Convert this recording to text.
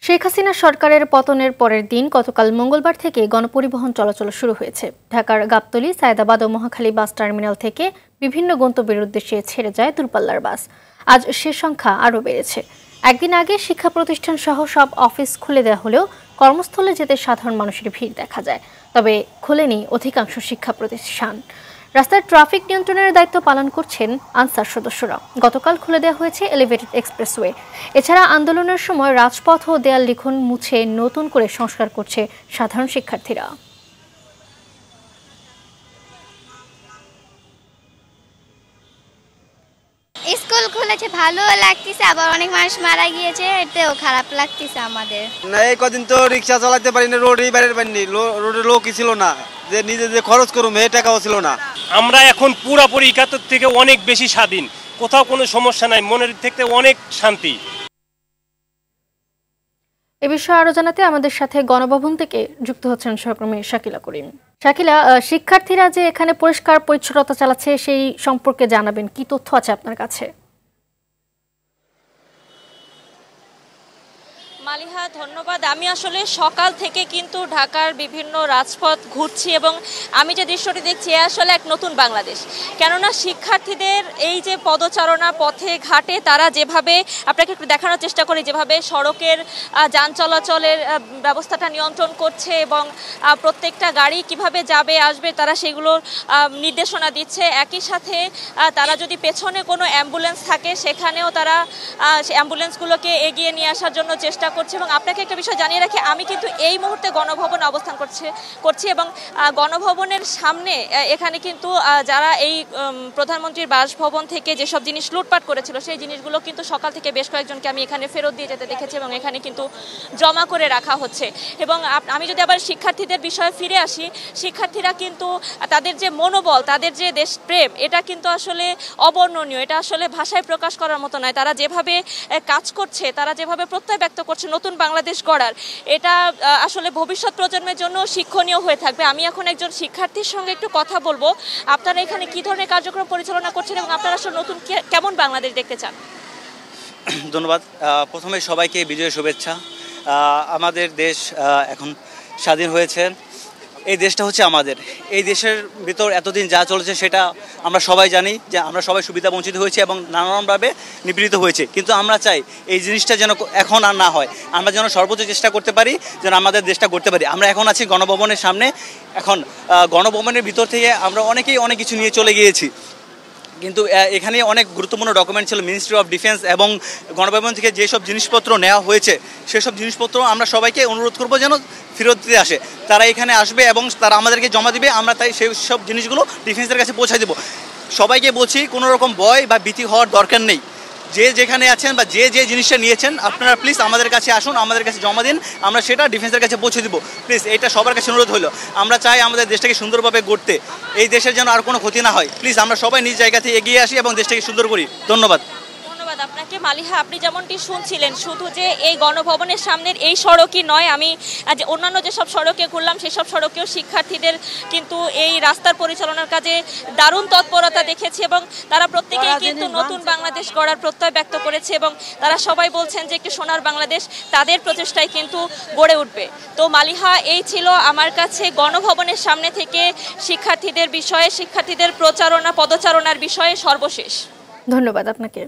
শেখ হাসিনা সরকারের পতনের পরের দিন গতকাল মঙ্গলবার থেকে গণপরিবহন চলাচল শুরু হয়েছে। ঢাকার গাবতলী, সায়েদাবাদ ও মহাখালী বাস টার্মিনাল থেকে বিভিন্ন গন্তব্যের উদ্দেশ্যে ছেড়ে যায় দূরপাল্লার বাস। আজ সে সংখ্যা আরও বেড়েছে। একদিন আগে শিক্ষা প্রতিষ্ঠান সহ সব অফিস খুলে দেওয়া হলেও কর্মস্থলে যেতে সাধারণ মানুষের ভিড় দেখা যায়। তবে খোলেনি অধিকাংশ শিক্ষা প্রতিষ্ঠান। রাস্তার ট্রাফিক নিয়ন্ত্রণের দায়িত্ব পালন করছেন আনসার সদস্যরা। গতকাল খুলে দেওয়া হয়েছে এলিভেটেড এক্সপ্রেসওয়ে। এছাড়া আন্দোলনের সময় রাজপথ ও দেয়াল লিখন মুছে নতুন করে সংস্কার করছে সাধারণ শিক্ষার্থীরা। স্কুল খুলেছে, ভালো লাগতেছে, আবার অনেক মানুষ মারা গিয়েছে, এতেও খারাপ লাগতেছে আমাদের। না, এই কদিন তো রিক্সা চালাতে পারি না, রোডেই বাইরে পারিনি, রোডে লোকই ছিল না, যে নিজে যে খরচ করুম এই টাকাও ছিল না। আমরা এখন পুরোপুরি ৭১ থেকে অনেক বেশি স্বাধীন, কোথাও কোনো সমস্যা নাই, মনের থেকে অনেক শান্তি। এ বিষয়ে আরো জানাতে আমাদের সাথে গণভবন থেকে যুক্ত হচ্ছেন সহকর্মী শাকিলা করিম। শাকিলা, শিক্ষার্থীরা যে এখানে পরিষ্কার পরিচ্ছন্নতা চালাচ্ছে সেই সম্পর্কে জানাবেন, কি তথ্য আছে আপনার কাছে? মালিহা, ধন্যবাদ। আমি আসলে সকাল থেকে কিন্তু ঢাকার বিভিন্ন রাজপথ ঘুরছি এবং আমি যে দৃশ্যটি দেখছি আসলে এক নতুন বাংলাদেশ। কেননা শিক্ষার্থীদের এই যে পদচারণা পথে ঘাটে তারা যেভাবে, আপনাকে একটু দেখানোর চেষ্টা করি, যেভাবে সড়কের যান চলাচলের ব্যবস্থাটা নিয়ন্ত্রণ করছে এবং প্রত্যেকটা গাড়ি কিভাবে যাবে আসবে তারা সেগুলোর নির্দেশনা দিচ্ছে। একই সাথে তারা যদি পেছনে কোনো অ্যাম্বুলেন্স থাকে সেখানেও তারা অ্যাম্বুলেন্সগুলোকে এগিয়ে নিয়ে আসার জন্য চেষ্টা করছে। এবং আপনাকে একটা বিষয় জানিয়ে রাখি, আমি কিন্তু এই মুহূর্তে গণভবনে অবস্থান করছি এবং গণভবনের সামনে এখানে কিন্তু যারা এই প্রধানমন্ত্রীর বাসভবন থেকে যেসব জিনিস লুটপাট করেছিল সেই জিনিসগুলো কিন্তু সকাল থেকে বেশ কয়েকজনকে আমি এখানে ফেরত দিয়ে যেতে দেখেছি এবং এখানে কিন্তু জমা করে রাখা হচ্ছে। এবং আমি যদি আবার শিক্ষার্থীদের বিষয়ে ফিরে আসি, শিক্ষার্থীরা কিন্তু তাদের যে মনোবল, তাদের যে দেশপ্রেম, এটা কিন্তু আসলে অবর্ণনীয়, এটা আসলে ভাষায় প্রকাশ করার মতো নয়। তারা যেভাবে কাজ করছে, তারা যেভাবে প্রত্যয় ব্যক্ত করছে নতুন বাংলাদেশ গড়ার, এটা আসলে ভবিষ্যৎ প্রজন্মের জন্য শিক্ষণীয় হয়ে থাকবে। আমি এখন একজন শিক্ষার্থীর সঙ্গে একটু কথা বলবো। আপনারা এখানে কি ধরনের কার্যক্রম পরিচালনা করছেন এবং আপনারা আসলে নতুন কেমন বাংলাদেশ দেখতে চান? ধন্যবাদ। প্রথমে সবাইকে বিজয়ের শুভেচ্ছা। আমাদের দেশ এখন স্বাধীন হয়েছে। এই দেশটা হচ্ছে আমাদের। এই দেশের ভিতর এতদিন যা চলেছে সেটা আমরা সবাই জানি, যে আমরা সবাই সুবিধা বঞ্চিত হয়েছি এবং নানানভাবে নিপীড়িত হয়েছে। কিন্তু আমরা চাই এই জিনিসটা যেন এখন আর না হয়, আমরা যেন সর্বোচ্চ চেষ্টা করতে পারি যেন আমাদের দেশটা করতে পারি। আমরা এখন আছি গণভবনের সামনে। এখন গণভবনের ভিতর থেকে আমরা অনেকেই অনেক কিছু নিয়ে চলে গিয়েছি, কিন্তু এখানে অনেক গুরুত্বপূর্ণ ডকুমেন্ট ছিল মিনিস্ট্রি অফ ডিফেন্স এবং গণভবন থেকে যেসব জিনিসপত্র নেওয়া হয়েছে সেসব জিনিসপত্র আমরা সবাইকে অনুরোধ করবো যেন ফেরত দিতে আসে। তারা এখানে আসবে এবং তারা আমাদেরকে জমা দিবে, আমরা তাই সেই সব জিনিসগুলো ডিফেন্সের কাছে পৌঁছে দেবো। সবাইকে বলছি, কোনো রকম ভয় বা ভীতি হওয়ার দরকার নেই। যে যেখানে আছেন বা যে যে জিনিসটা নিয়েছেন আপনারা প্লিজ আমাদের কাছে আসুন, আমাদের কাছে জমা দিন, আমরা সেটা ডিফেন্সের কাছে পৌঁছে দেবো। প্লিজ এটা সবার কাছে অনুরোধ হলো। আমরা চাই আমাদের দেশটাকে সুন্দরভাবে গড়তে, এই দেশের যেন আর কোনো ক্ষতি না হয়। প্লিজ আমরা সবাই নিজ জায়গা থেকে এগিয়ে আসি এবং দেশটাকে সুন্দর করি। ধন্যবাদ। আপনাকে মালিহা, আপনি যেমনটি শুনছিলেন, শুধু যে এই গণভবনের সামনের এই সড়কই নয়, আমি অন্যান্য যেসব সড়কে ঘুরলাম সেসব সড়কেও শিক্ষার্থীদের কিন্তু এই রাস্তার পরিচালনার কাজে দারুণ তৎপরতা দেখেছি এবং তারা প্রত্যেকেই কিন্তু নতুন বাংলাদেশ গড়ার প্রত্যয় ব্যক্ত করেছে এবং তারা সবাই বলছেন যে একটি সোনার বাংলাদেশ তাদের প্রচেষ্টায় কিন্তু গড়ে উঠবে। তো মালিহা, এই ছিল আমার কাছে গণভবনের সামনে থেকে শিক্ষার্থীদের বিষয়ে, শিক্ষার্থীদের পদচারণার বিষয়ে সর্বশেষ। ধন্যবাদ আপনাকে।